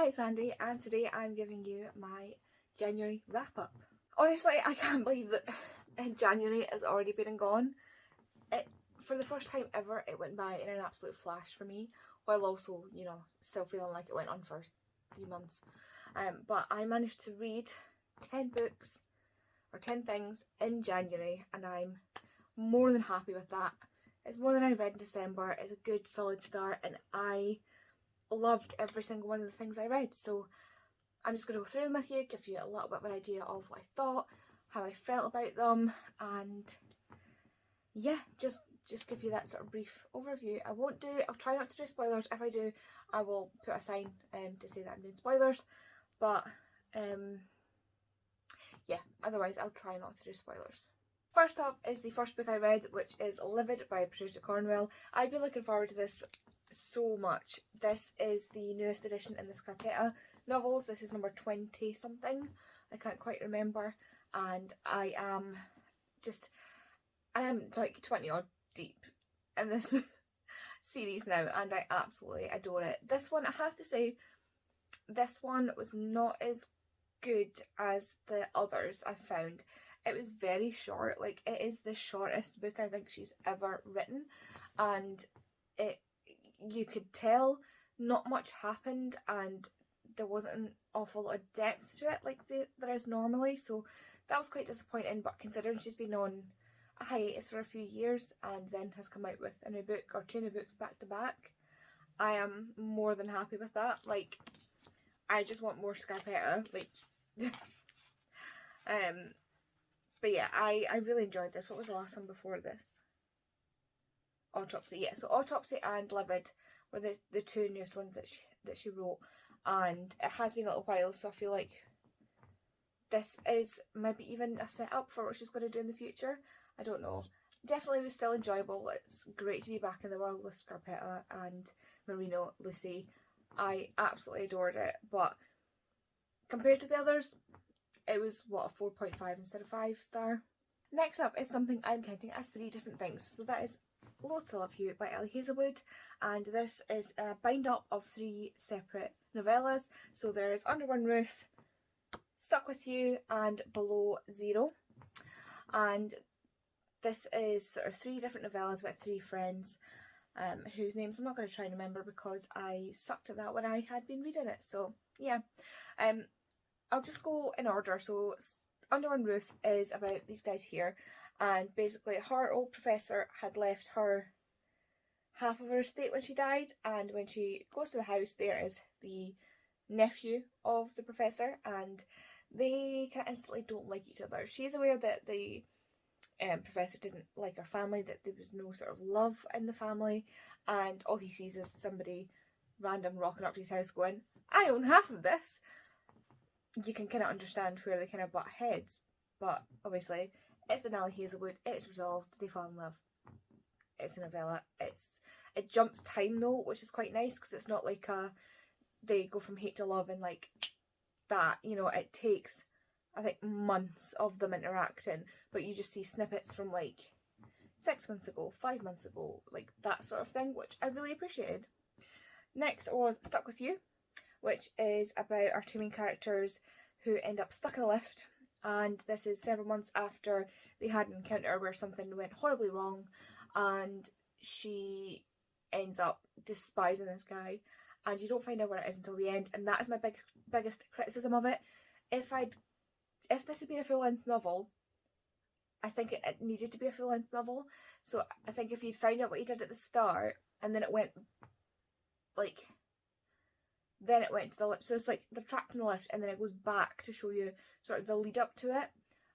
Hi, it's Andy, and today I'm giving you my January wrap-up. Honestly, I can't believe that January has already been and gone. For the first time ever, it went by in an absolute flash for me, while also, still feeling like it went on for 3 months. But I managed to read 10 books, or 10 things, in January, and I'm more than happy with that. It's more than I read in December. It's a good, solid start, and I loved every single one of the things I read. So I'm just going to go through them with you, give you a little bit of an idea of what I thought, how I felt about them, and yeah, just give you that sort of brief overview. I'll try not to do spoilers. If I do, I will put a sign to say that I'm doing spoilers, but yeah, otherwise I'll try not to do spoilers. First up is the first book I read, which is Livid by Patricia Cornwell. I've been looking forward to this so much. This is the newest edition in the Scarpetta novels. This is number 20 something. I can't quite remember. And I am like 20 odd deep in this series now, and I absolutely adore it. This one, I have to say, this one was not as good as the others I've found. It was very short. Like, it is the shortest book I think she's ever written, and you could tell not much happened and there wasn't an awful lot of depth to it like there is normally, so that was quite disappointing. But considering she's been on a hiatus for a few years and then has come out with a new book or 2 new books back to back, I am more than happy with that. Like, I just want more Scarpetta, like but yeah, I really enjoyed this. What was the last one before this? Autopsy, yeah. So Autopsy and Livid were the 2 newest ones that she wrote, and it has been a little while, so I feel like this is maybe even a setup for what she's going to do in the future. I don't know. Definitely was still enjoyable. It's great to be back in the world with Scarpetta and Marino, Lucy. I absolutely adored it, but compared to the others, it was, what, a 4.5 instead of 5 star. Next up is something I'm counting as 3 different things. So that is Loath to Love You by Ellie Hazelwood, and this is a bind up of 3 separate novellas. So there's Under One Roof, Stuck With You, and Below Zero. And this is sort of 3 different novellas about 3 friends whose names I'm not going to try and remember because I sucked at that when I had been reading it. So yeah, I'll just go in order. So Under One Roof is about these guys here, and basically her old professor had left her half of her estate when she died, and when she goes to the house, there is the nephew of the professor, and they kind of instantly don't like each other. She's aware that the professor didn't like her family, that there was no sort of love in the family, and all he sees is somebody random rocking up to his house going, I own half of this. You can kind of understand where they kind of butt heads, but obviously it's an Ellie Hazelwood, it's resolved, they fall in love. It's a novella. It jumps time though, which is quite nice, because it's not like they go from hate to love and like that. It takes, I think, months of them interacting, but you just see snippets from like 6 months ago, 5 months ago, like that sort of thing, which I really appreciated. Next was Stuck With You, which is about our 2 main characters who end up stuck in a lift, and this is several months after they had an encounter where something went horribly wrong, and she ends up despising this guy, and you don't find out what it is until the end, and that is my biggest criticism of it. If this had been a full-length novel, I think it needed to be a full-length novel. So I think if you'd found out what he did at the start, and then it went like, then it went to the lift. So it's like they're trapped in the lift and then it goes back to show you sort of the lead up to it.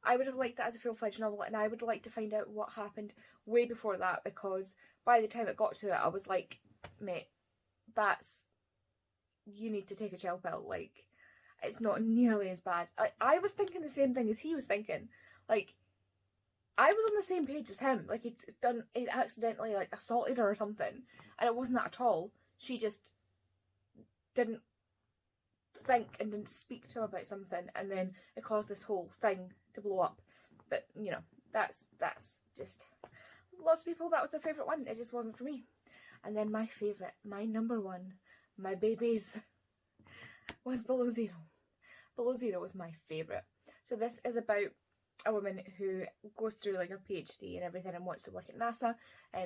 I would have liked that as a full-fledged novel, and I would like to find out what happened way before that, because by the time it got to it, I was like, mate, you need to take a chill pill. Like, it's not nearly as bad. I was thinking the same thing as he was thinking. Like, I was on the same page as him. Like, he'd accidentally like assaulted her or something, and it wasn't that at all. She just didn't think and didn't speak to him about something, and then it caused this whole thing to blow up. But that's just, lots of people, that was their favourite one. It just wasn't for me. And then my favourite, my number one, my babies, was Below Zero. Below Zero was my favourite. So this is about a woman who goes through like her PhD and everything and wants to work at NASA,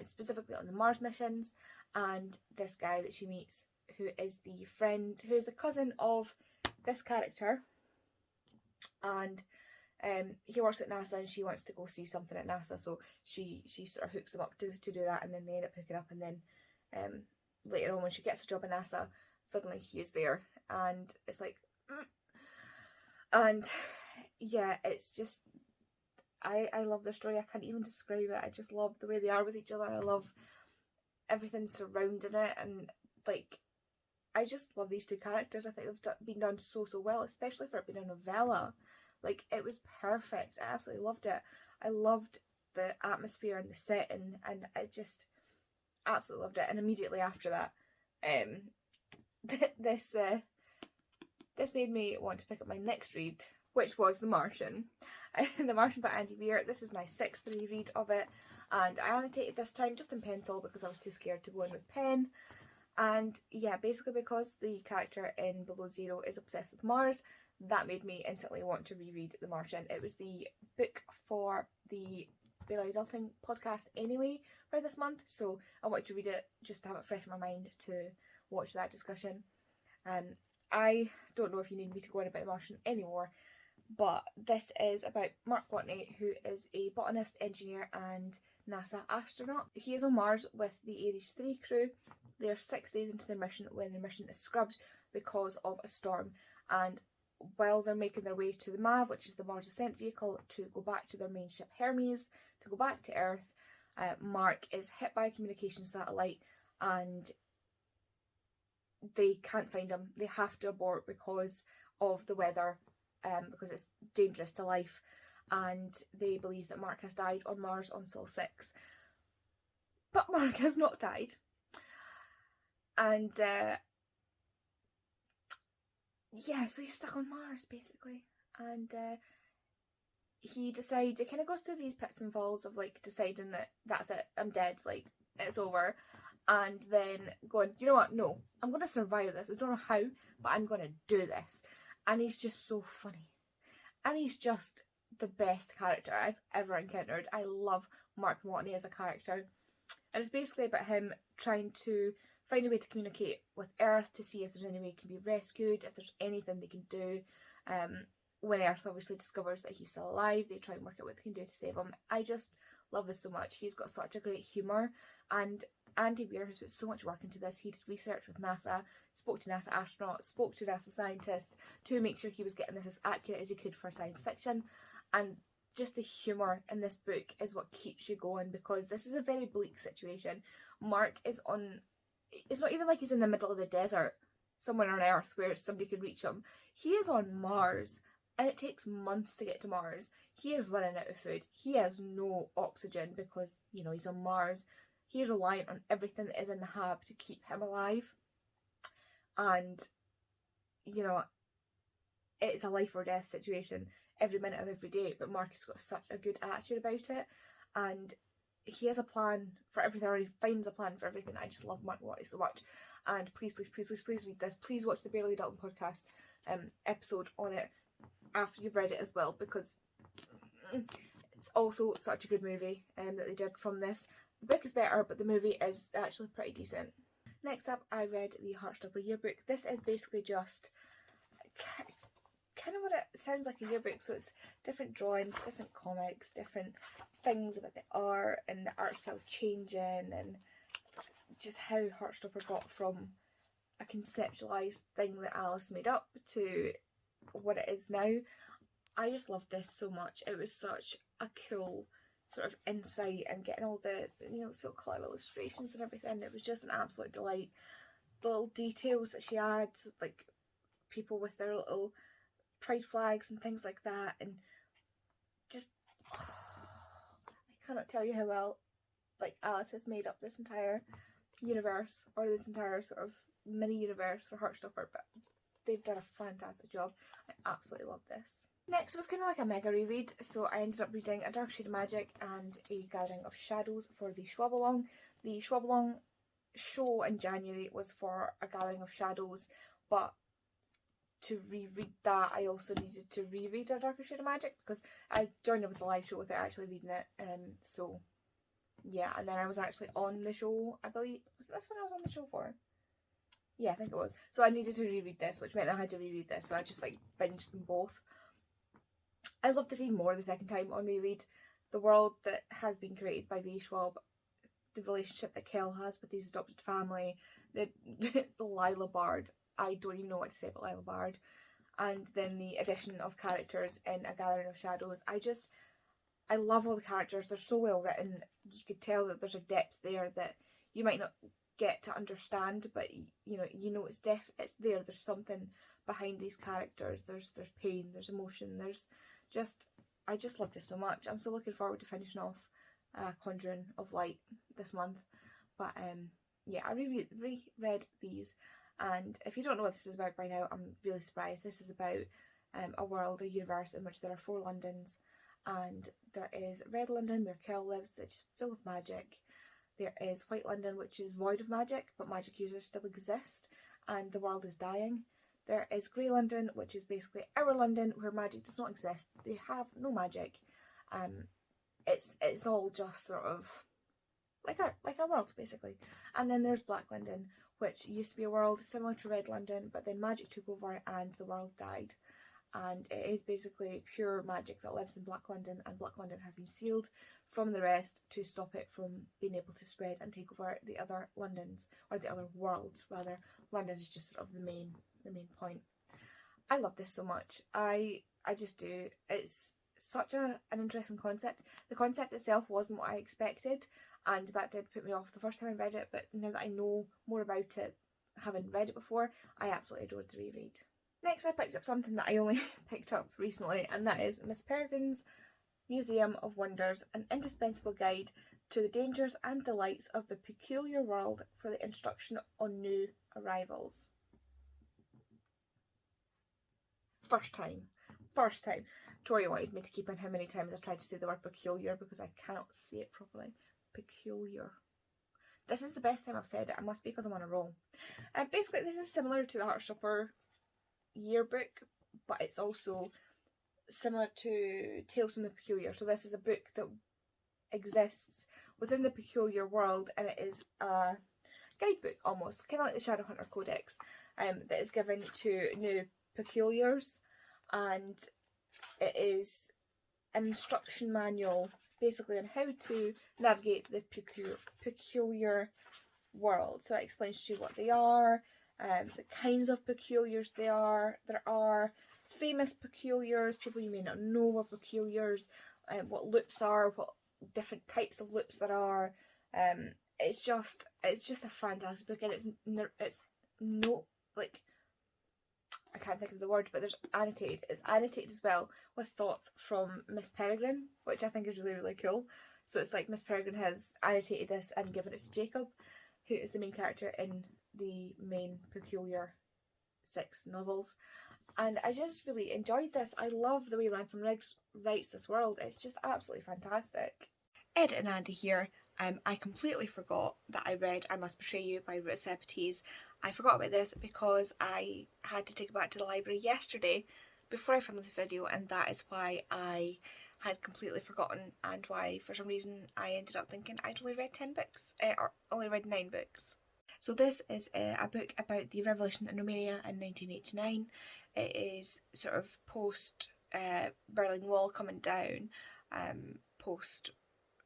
specifically on the Mars missions. And this guy that she meets, who is the cousin of this character, and he works at NASA and she wants to go see something at NASA, so she sort of hooks them up to do that, and then they end up hooking up, and then later on when she gets a job at NASA, suddenly he is there, and it's like, and yeah, it's just, I love their story. I can't even describe it. I just love the way they are with each other. I love everything surrounding it, and like, I just love these two characters. I think they've been done so well, especially for it being a novella. Like, it was perfect. I absolutely loved it. I loved the atmosphere and the setting, and I just absolutely loved it. And immediately after that, this made me want to pick up my next read, which was The Martian. The Martian by Andy Weir. This is my 6th reread of it, and I annotated this time just in pencil because I was too scared to go in with pen. And yeah, basically because the character in Below Zero is obsessed with Mars, that made me instantly want to reread The Martian. It was the book for the Barely Adulting podcast anyway for this month, so I wanted to read it just to have it fresh in my mind to watch that discussion. I don't know if you need me to go on about The Martian anymore, but this is about Mark Watney, who is a botanist, engineer and NASA astronaut. He is on Mars with the Ares 3 crew. They are 6 days into their mission when their mission is scrubbed because of a storm, and while they're making their way to the MAV, which is the Mars Ascent Vehicle, to go back to their main ship Hermes, to go back to Earth, Mark is hit by a communication satellite and they can't find him. They have to abort because of the weather, because it's dangerous to life, and they believe that Mark has died on Mars on Sol 6. But Mark has not died. And yeah, so he's stuck on Mars basically, and he decides, it kind of goes through these pits and falls of like deciding that that's it, I'm dead, like it's over, and then going, you know what, no, I'm going to survive this. I don't know how, but I'm going to do this. And he's just so funny, and he's just the best character I've ever encountered. I love Mark Watney as a character, and it's basically about him trying to find a way to communicate with Earth to see if there's any way he can be rescued, if there's anything they can do. When Earth obviously discovers that he's still alive, they try and work out what they can do to save him. I just love this so much. He's got such a great humour, and Andy Weir has put so much work into this. He did research with NASA, spoke to NASA astronauts, spoke to NASA scientists to make sure he was getting this as accurate as he could for science fiction. And just the humour in this book is what keeps you going, because this is a very bleak situation. Mark is on, it's not even like he's in the middle of the desert somewhere on Earth where somebody could reach him. He is on Mars, and it takes months to get to Mars. He is running out of food. He has no oxygen because, you know, he's on Mars. He is reliant on everything that is in the hab to keep him alive. And, you know, it's a life or death situation every minute of every day, but Mark has got such a good attitude about it, and he has a plan for everything, or he finds a plan for everything. I just love Mark Watney so much. And please read this. Please watch the Barely Adulting podcast episode on it after you've read it as well, because it's also such a good movie that they did from this. The book is better, but the movie is actually pretty decent. Next up, I read the Heartstopper yearbook. This is basically just kind of what it sounds like, a yearbook. So it's different drawings, different comics, different things about the art and the art style changing, and just how Heartstopper got from a conceptualised thing that Alice made up to what it is now. I just loved this so much. It was such a cool sort of insight, and getting all the, you know, the full colour illustrations and everything. It was just an absolute delight. The little details that she adds, like people with their little pride flags and things like that, and just I cannot tell you how well like Alice has made up this entire universe, or this entire sort of mini universe for Heartstopper, but they've done a fantastic job. I absolutely love this. Next was kind of like a mega reread, so I ended up reading A Dark Shade of Magic and A Gathering of Shadows for the Schwab-along. The Schwab-along show in January was for A Gathering of Shadows, but to reread that, I also needed to reread A Darker Shade of Magic, because I joined in with the live show without actually reading it. So yeah, and then I was actually on the show, I believe. Was this what I was on the show for? Yeah, I think it was. So I needed to reread this, which meant I had to reread this, so I just like binged them both. I loved this even more the second time on reread. The world that has been created by V. Schwab, the relationship that Kel has with his adopted family, the Lila Bard. I don't even know what to say about Lila Bard. And then the addition of characters in A Gathering of Shadows. I love all the characters. They're so well written. You could tell that there's a depth there that you might not get to understand, but you know it's there. There's something behind these characters. There's pain, there's emotion, there's just, I just love this so much. I'm so looking forward to finishing off Conjuring of Light this month. But yeah, I reread these, and if you don't know what this is about by now, I'm really surprised. This is about a world, a universe in which there are 4 Londons, and there is Red London where Kel lives, that's full of magic. There is White London, which is void of magic, but magic users still exist, and the world is dying. There is Grey London, which is basically our London, where magic does not exist. They have no magic. It's all just sort of like our world, basically. And then there's Black London, which used to be a world similar to Red London, but then magic took over and the world died. And it is basically pure magic that lives in Black London, and Black London has been sealed from the rest to stop it from being able to spread and take over the other Londons, or the other worlds rather. London is just sort of the main point. I love this so much. I just do. It's such an interesting concept. The concept itself wasn't what I expected, and that did put me off the first time I read it, but now that I know more about it, having read it before, I absolutely adored the reread. Next, I picked up something that I only picked up recently, and that is Miss Peregrine's Museum of Wonders, an indispensable guide to the dangers and delights of the peculiar world for the instruction on new arrivals. First time. Tori wanted me to keep in how many times I tried to say the word peculiar, because I cannot say it properly. Peculiar. This is the best time I've said it. It must be because I'm on a roll. And basically, this is similar to the Heartstopper yearbook, but it's also similar to Tales from the Peculiar. So this is a book that exists within the peculiar world, and it is a guidebook almost, kind of like the Shadowhunter Codex, that is given to new peculiars, and it is an instruction manual basically on how to navigate the peculiar world. So it explains to you what they are, the kinds of peculiars there are famous peculiars, people you may not know are peculiars, what loops are, what different types of loops there are. It's just a fantastic book, and it's no, like, I can't think of the word, but there's annotated. It's annotated as well with thoughts from Miss Peregrine, which I think is really, really cool. So it's like Miss Peregrine has annotated this and given it to Jacob, who is the main character in the main Peculiar 6 novels. And I just really enjoyed this. I love the way Ransom Riggs writes this world. It's just absolutely fantastic. Ed and Andy here. I completely forgot that I read I Must Betray You by Ruta Sepetys. I forgot about this because I had to take it back to the library yesterday before I filmed this video, and that is why I had completely forgotten, and why for some reason I ended up thinking I'd only read 10 books, or only read 9 books. So this is a book about the revolution in Romania in 1989. It is sort of post Berlin Wall coming down, post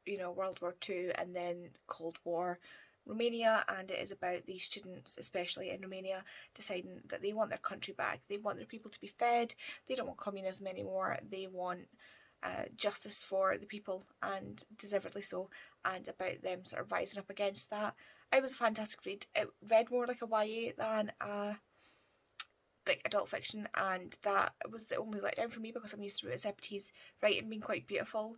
World War II, and then Cold War Romania, and it is about these students, especially in Romania, deciding that they want their country back. They want their people to be fed. They don't want communism anymore. They want justice for the people, and deservedly so, and about them sort of rising up against that. It was a fantastic read. It read more like a YA than a adult fiction, and that was the only letdown for me, because I'm used to Ruta Sepetys writing being quite beautiful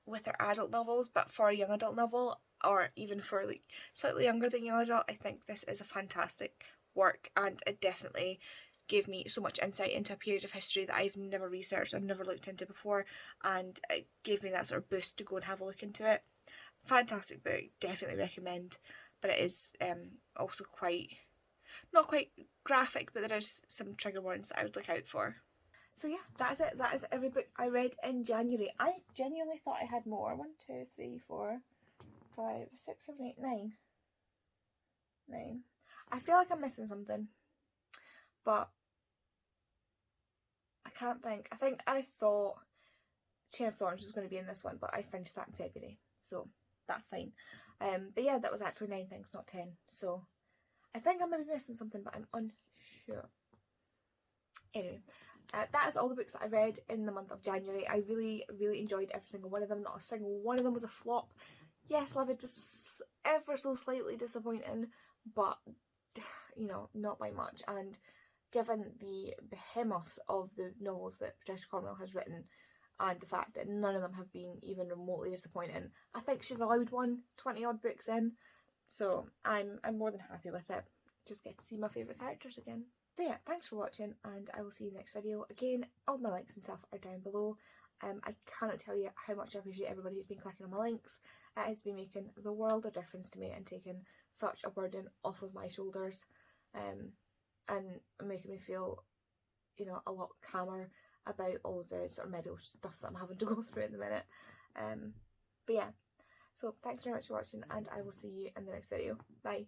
with their adult novels, but for a young adult novel, or even for slightly younger than young adult, I think this is a fantastic work, and it definitely gave me so much insight into a period of history that I've never researched or never looked into before, and it gave me that sort of boost to go and have a look into it. Fantastic book, definitely recommend, but it is also quite not quite graphic, but there is some trigger warnings that I would look out for. So yeah, that is it. That is every book I read in January. I genuinely thought I had more. 1, 2, 3, 4, 5, 6, 7, 8, 9. 9. I feel like I'm missing something, but I can't think. I thought Chain of Thorns was going to be in this one, but I finished that in February, so that's fine. But yeah, that was actually 9 things, not 10. So I think I might be missing something, but I'm unsure. Anyway, that is all the books that I read in the month of January. I really, really enjoyed every single one of them. Not a single one of them was a flop. Yes, Livid was ever so slightly disappointing, but, you know, not by much. And given the behemoth of the novels that Patricia Cornwell has written, and the fact that none of them have been even remotely disappointing, I think she's allowed 20 odd books in, so I'm more than happy with it. Just get to see my favourite characters again. So yeah, thanks for watching, and I will see you in the next video. Again, all my links and stuff are down below. I cannot tell you how much I appreciate everybody who's been clicking on my links. It has been making the world of difference to me and taking such a burden off of my shoulders, and making me feel, you know, a lot calmer about all the sort of medical stuff that I'm having to go through at the minute. But yeah, so thanks very much for watching, and I will see you in the next video. Bye.